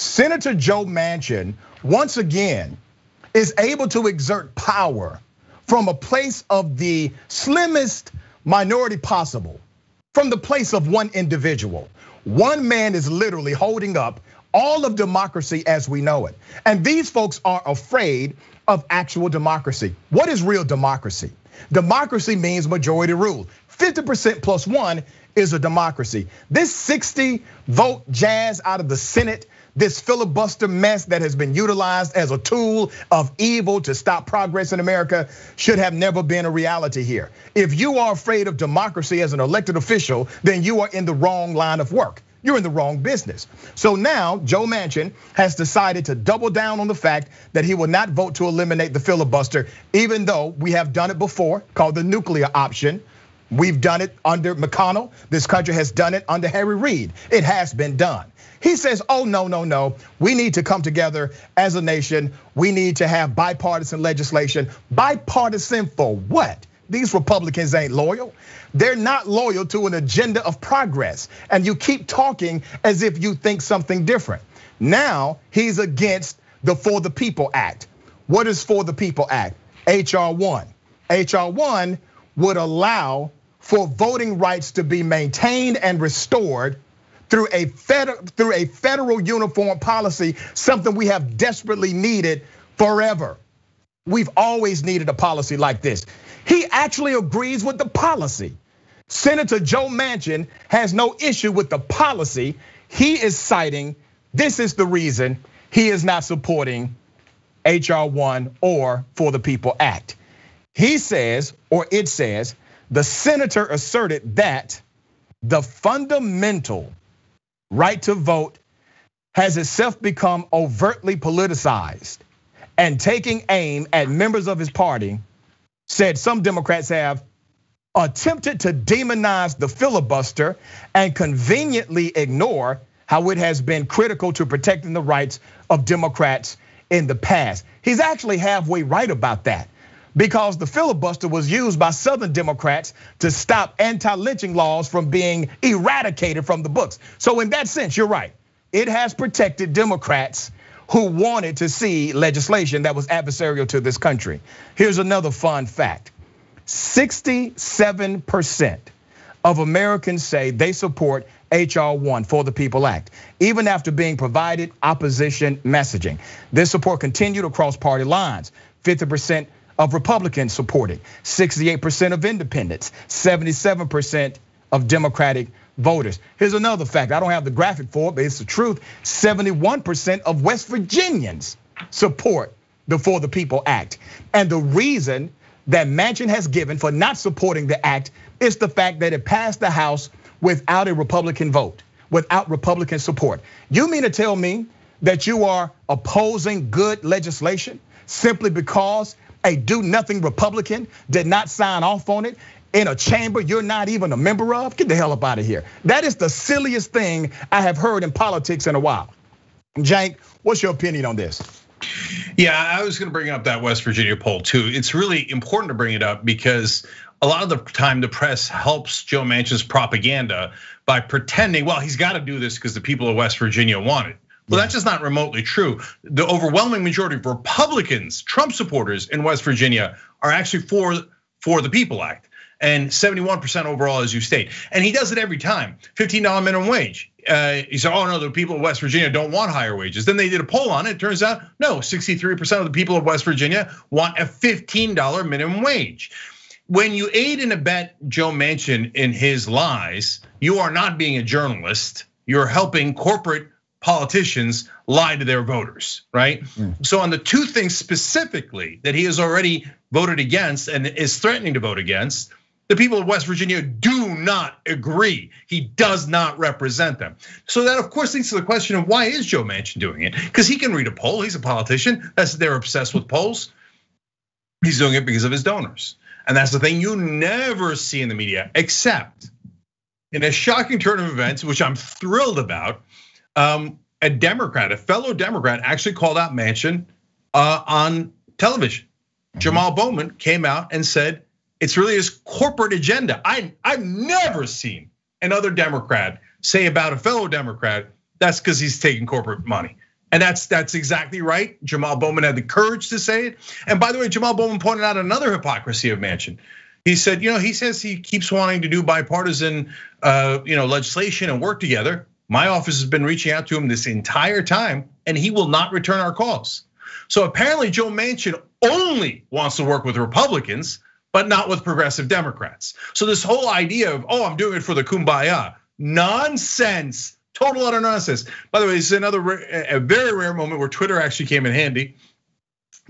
Senator Joe Manchin, once again, is able to exert power from a place of the slimmest minority possible, from the place of one individual. One man is literally holding up all of democracy as we know it. And these folks are afraid of actual democracy. What is real democracy? Democracy means majority rule. 50% plus one is a democracy. This 60 vote jazz out of the Senate, this filibuster mess that has been utilized as a tool of evil to stop progress in America should have never been a reality here. If you are afraid of democracy as an elected official, then you are in the wrong line of work. You're in the wrong business. So now Joe Manchin has decided to double down on the fact that he will not vote to eliminate the filibuster, even though we have done it before, called the nuclear option. We've done it under McConnell. This country has done it under Harry Reid. It has been done. He says, oh, no. We need to come together as a nation. We need to have bipartisan legislation. Bipartisan for what? These Republicans ain't loyal. They're not loyal to an agenda of progress. And you keep talking as if you think something different. Now he's against the For the People Act. What is For the People Act? HR 1. HR 1 would allow for voting rights to be maintained and restored through a federal uniform policy, something we have desperately needed forever. We've always needed a policy like this. He actually agrees with the policy. Senator Joe Manchin has no issue with the policy. He is citing, this is the reason he is not supporting HR 1 or For the People Act. He says, or it says, the senator asserted that the fundamental right to vote has itself become overtly politicized and taking aim at members of his party. Said some Democrats have attempted to demonize the filibuster and conveniently ignore how it has been critical to protecting the rights of Democrats in the past. He's actually halfway right about that, because the filibuster was used by Southern Democrats to stop anti-lynching laws from being eradicated from the books. So in that sense, you're right. It has protected Democrats who wanted to see legislation that was adversarial to this country. Here's another fun fact. 67% of Americans say they support HR 1 For the People Act, even after being provided opposition messaging. This support continued across party lines. 50% of Republicans supported, 68% of independents, 77% of Democratic voters. Here's another fact. I don't have the graphic for it, but it's the truth. 71% of West Virginians support the For the People Act. And the reason that Manchin has given for not supporting the act is the fact that it passed the House without a Republican vote, without Republican support. You mean to tell me that you are opposing good legislation simply because a do-nothing Republican did not sign off on it in a chamber you're not even a member of? Get the hell up out of here. That is the silliest thing I have heard in politics in a while. Cenk, what's your opinion on this? Yeah, I was gonna bring up that West Virginia poll too. It's really important to bring it up because a lot of the time the press helps Joe Manchin's propaganda by pretending, well, he's gotta do this because the people of West Virginia want it. Well, that's just not remotely true. The overwhelming majority of Republicans, Trump supporters in West Virginia are actually for the People Act. And 71% overall, as you state. And he does it every time. $15 minimum wage. He said, oh no, the people of West Virginia don't want higher wages. Then they did a poll on it. It turns out, no, 63% of the people of West Virginia want a $15 minimum wage. When you aid and abet Joe Manchin in his lies, you are not being a journalist. You're helping corporate politicians lie to their voters, right? So on the two things specifically that he has already voted against and is threatening to vote against, the people of West Virginia do not agree. He does not represent them. So that of course leads to the question of why is Joe Manchin doing it? Because he can read a poll, he's a politician, they're obsessed with polls. He's doing it because of his donors. And that's the thing you never see in the media, except in a shocking turn of events, which I'm thrilled about. A Democrat, a fellow Democrat actually called out Manchin on television. Jamal Bowman came out and said, it's really his corporate agenda. I've never seen another Democrat say about a fellow Democrat, that's because he's taking corporate money. And that's exactly right. Jamal Bowman had the courage to say it. And by the way, Jamal Bowman pointed out another hypocrisy of Manchin. He said, he says he keeps wanting to do bipartisan, legislation and work together. My office has been reaching out to him this entire time, and he will not return our calls. So apparently Joe Manchin only wants to work with Republicans, but not with progressive Democrats. So this whole idea of, I'm doing it for the kumbaya, nonsense, total utter nonsense. By the way, this is a very rare moment where Twitter actually came in handy.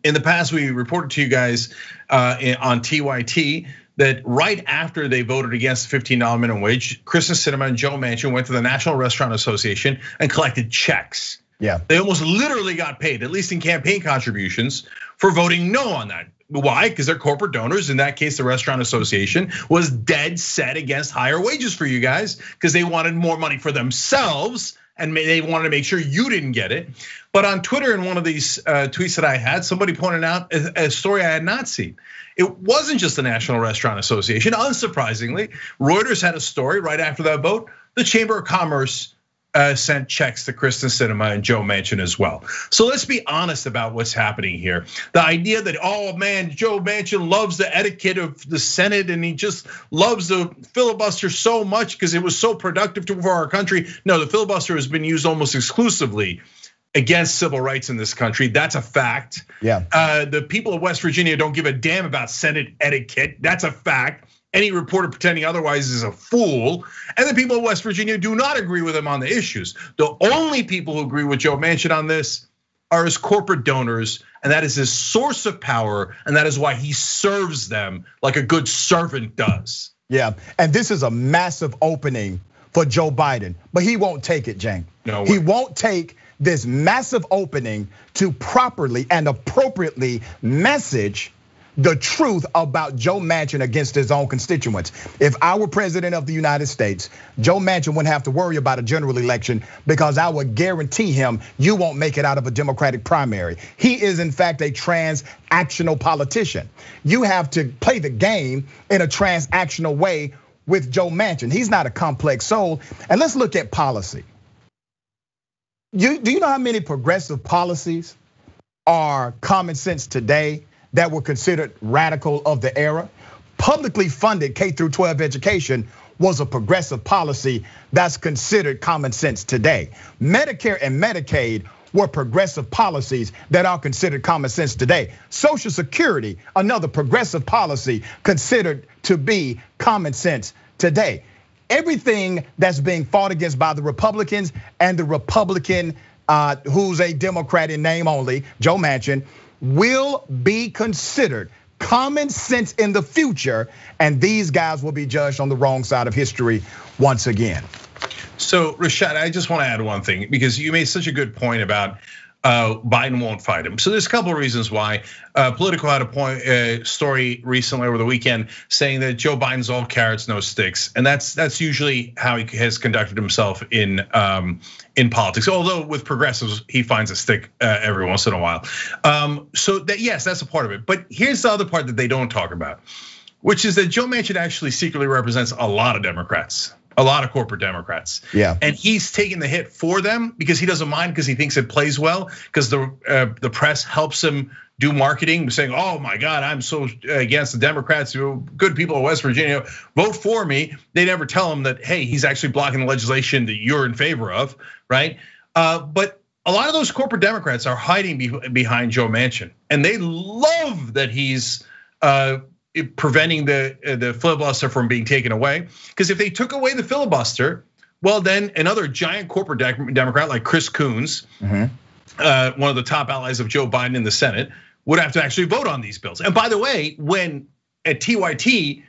In the past, we reported to you guys on TYT that right after they voted against the $15 minimum wage, Kristen Sinema and Joe Manchin went to the National Restaurant Association and collected checks. Yeah, they almost literally got paid, at least in campaign contributions, for voting no on that. Why? Because they're corporate donors. In that case, the Restaurant Association was dead set against higher wages for you guys because they wanted more money for themselves and they wanted to make sure you didn't get it. But on Twitter, in one of these tweets that I had, somebody pointed out a story I had not seen. It wasn't just the National Restaurant Association. Unsurprisingly, Reuters had a story right after that vote. The Chamber of Commerce sent checks to Kristen Sinema and Joe Manchin as well. So let's be honest about what's happening here. The idea that, Joe Manchin loves the etiquette of the Senate and he just loves the filibuster so much because it was so productive for our country. No, the filibuster has been used almost exclusively against civil rights in this country. That's a fact. Yeah. The people of West Virginia don't give a damn about Senate etiquette. That's a fact. Any reporter pretending otherwise is a fool. And the people of West Virginia do not agree with him on the issues. The only people who agree with Joe Manchin on this are his corporate donors, and that is his source of power, and that is why he serves them like a good servant does. Yeah, and this is a massive opening for Joe Biden, but he won't take it, Cenk. No way. He won't take this massive opening to properly and appropriately message the truth about Joe Manchin against his own constituents. If I were president of the United States, Joe Manchin wouldn't have to worry about a general election because I would guarantee him you won't make it out of a Democratic primary. He is in fact a transactional politician. You have to play the game in a transactional way with Joe Manchin. He's not a complex soul. And let's look at policy. Do you know how many progressive policies are common sense today that were considered radical of the era? Publicly funded K through 12 education was a progressive policy that's considered common sense today. Medicare and Medicaid were progressive policies that are considered common sense today. Social Security, another progressive policy considered to be common sense today. Everything that's being fought against by the Republicans and the Republican who's a Democrat in name only, Joe Manchin, will be considered common sense in the future, and these guys will be judged on the wrong side of history once again. So Rashad, I just want to add one thing because you made such a good point about Biden won't fight him. So there's a couple of reasons why. Politico had a story recently over the weekend saying that Joe Biden's all carrots, no sticks, and that's usually how he has conducted himself in politics. Although with progressives, he finds a stick every once in a while. So that, yes, that's a part of it. But here's the other part that they don't talk about, which is that Joe Manchin actually secretly represents a lot of Democrats. A lot of corporate Democrats. Yeah. And he's taking the hit for them because he doesn't mind because he thinks it plays well because the press helps him do marketing, saying, "Oh my God, I'm so against the Democrats. Good people of West Virginia, vote for me." They never tell him that, hey, he's actually blocking the legislation that you're in favor of, right? But a lot of those corporate Democrats are hiding behind Joe Manchin, and they love that he's preventing the filibuster from being taken away. Because if they took away the filibuster, well, then another giant corporate Democrat like Chris Coons, one of the top allies of Joe Biden in the Senate, would have to actually vote on these bills. And by the way, when at TYT,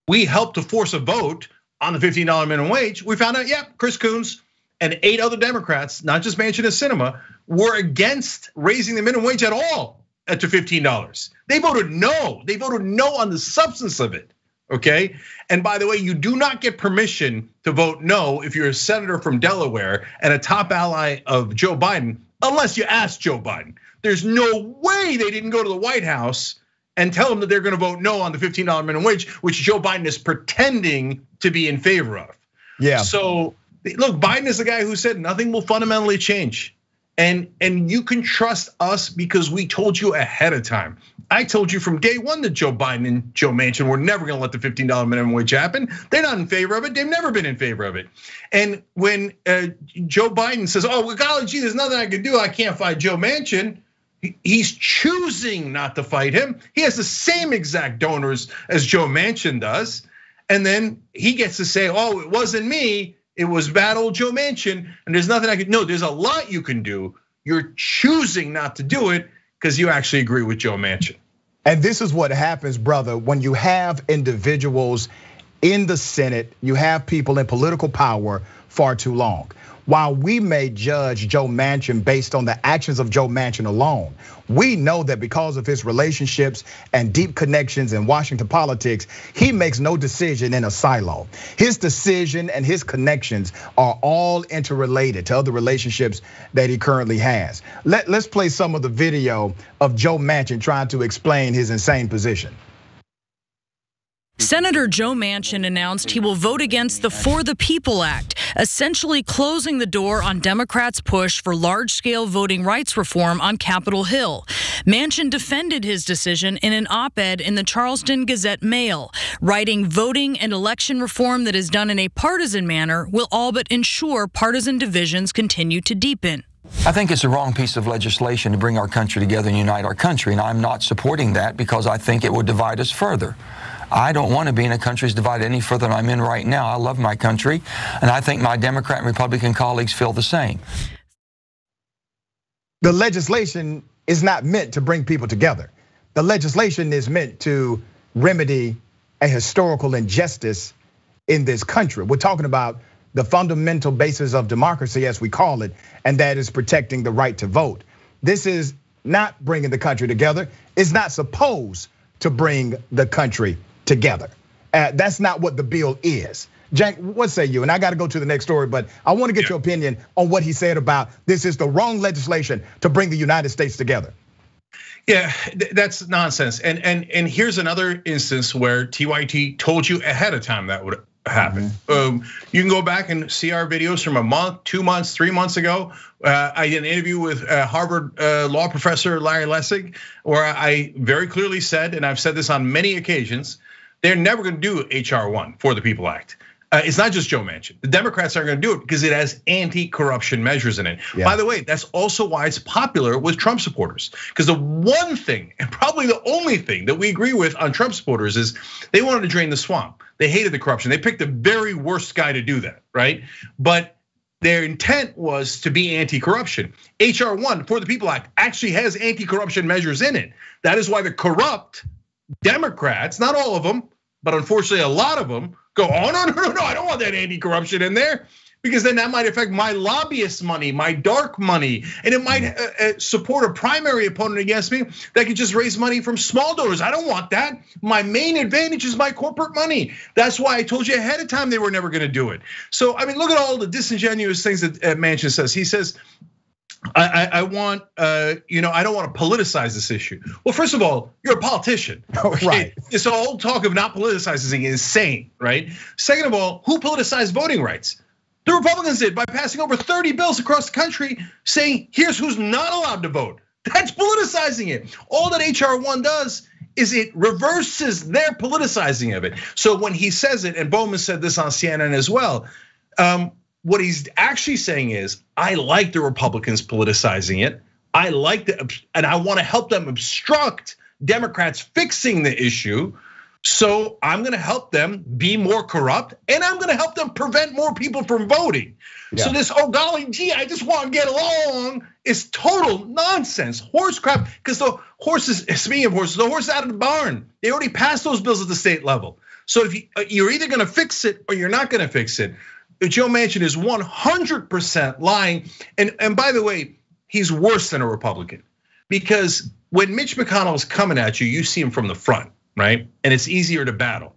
we helped to force a vote on the $15 minimum wage, we found out, Chris Coons and 8 other Democrats, not just Manchin and Sinema, were against raising the minimum wage at all to $15. They voted no. They voted no on the substance of it, okay? And by the way, you do not get permission to vote no if you're a senator from Delaware and a top ally of Joe Biden, unless you ask Joe Biden. There's no way they didn't go to the White House and tell them that they're gonna vote no on the $15 minimum wage, which Joe Biden is pretending to be in favor of. Yeah. So look, Biden is the guy who said nothing will fundamentally change. And you can trust us because we told you ahead of time. I told you from day one that Joe Biden and Joe Manchin were never gonna let the $15 minimum wage happen. They're not in favor of it. They've never been in favor of it. And when Joe Biden says, oh, well, golly gee, there's nothing I can do, I can't fight Joe Manchin, he's choosing not to fight him. He has the same exact donors as Joe Manchin does. And then he gets to say, oh, it wasn't me, it was bad old Joe Manchin, and there's nothing I can do. No, there's a lot you can do. You're choosing not to do it because you actually agree with Joe Manchin. And this is what happens, brother, when you have individuals in the Senate, you have people in political power far too long. While we may judge Joe Manchin based on the actions of Joe Manchin alone, we know that because of his relationships and deep connections in Washington politics, he makes no decision in a silo. His decision and his connections are all interrelated to other relationships that he currently has. Let's play some of the video of Joe Manchin trying to explain his insane position. Senator Joe Manchin announced he will vote against the For the People Act, essentially closing the door on Democrats' push for large-scale voting rights reform on Capitol Hill. Manchin defended his decision in an op-ed in the Charleston Gazette-Mail, writing voting and election reform that is done in a partisan manner will all but ensure partisan divisions continue to deepen. I think it's the wrong piece of legislation to bring our country together and unite our country, and I'm not supporting that because I think it would divide us further. I don't want to be in a country that's divided any further than I'm in right now. I love my country, and I think my Democrat and Republican colleagues feel the same. The legislation is not meant to bring people together. The legislation is meant to remedy a historical injustice in this country. We're talking about the fundamental basis of democracy, as we call it, and that is protecting the right to vote. This is not bringing the country together. It's not supposed to bring the country together. That's not what the bill is. Cenk, what say you? And I got to go to the next story, but I want to get your opinion on what he said about this is the wrong legislation to bring the United States together. Yeah, that's nonsense. And here's another instance where TYT told you ahead of time that would happen. You can go back and see our videos from a month, 2 months, 3 months ago. I did an interview with Harvard law professor Larry Lessig, where I very clearly said, and I've said this on many occasions, they're never going to do HR 1 for the People Act. It's not just Joe Manchin. The Democrats aren't going to do it because it has anti-corruption measures in it. Yeah. By the way, that's also why it's popular with Trump supporters. Because the one thing, and probably the only thing that we agree with on Trump supporters is they wanted to drain the swamp. They hated the corruption. They picked the very worst guy to do that, right? But their intent was to be anti-corruption. HR 1 for the People Act actually has anti-corruption measures in it. That is why the corrupt Democrats, not all of them, but unfortunately a lot of them, go, oh, no, I don't want that anti-corruption in there. Because then that might affect my lobbyist money, my dark money, and it might support a primary opponent against me that could just raise money from small donors. I don't want that. My main advantage is my corporate money. That's why I told you ahead of time they were never gonna do it. So, I mean, look at all the disingenuous things that Manchin says. He says, I want, I don't want to politicize this issue. Well, first of all, you're a politician, right? This whole talk of not politicizing is insane, right? Second of all, who politicized voting rights? The Republicans did by passing over 30 bills across the country saying, here's who's not allowed to vote. That's politicizing it. All that HR 1 does is it reverses their politicizing of it. So when he says it, and Bowman said this on CNN as well, what he's actually saying is, I like the Republicans politicizing it. I like and I want to help them obstruct Democrats fixing the issue. So I'm gonna help them be more corrupt, and I'm gonna help them prevent more people from voting. Yeah. So this, oh golly gee, I just want to get along, is total nonsense, horse crap. Because the horses, speaking of horses, the horse out of the barn. They already passed those bills at the state level. So if you're either gonna fix it or you're not gonna fix it. Joe Manchin is 100% lying, and by the way, he's worse than a Republican because when Mitch McConnell is coming at you, you see him from the front. Right? And it's easier to battle.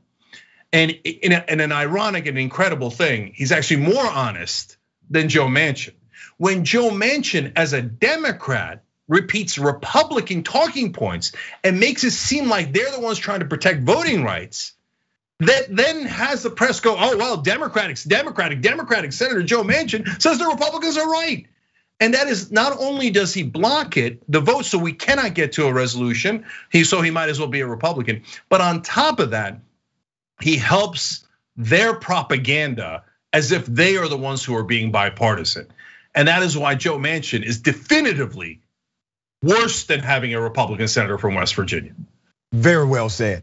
And in an ironic and incredible thing, he's actually more honest than Joe Manchin. When Joe Manchin, as a Democrat, repeats Republican talking points and makes it seem like they're the ones trying to protect voting rights, that then has the press go, oh, well, Democratic Senator Joe Manchin says the Republicans are right. And that is, not only does he block it, the vote, so we cannot get to a resolution, so he might as well be a Republican. But on top of that, he helps their propaganda as if they are the ones who are being bipartisan. And that is why Joe Manchin is definitively worse than having a Republican senator from West Virginia. Very well said.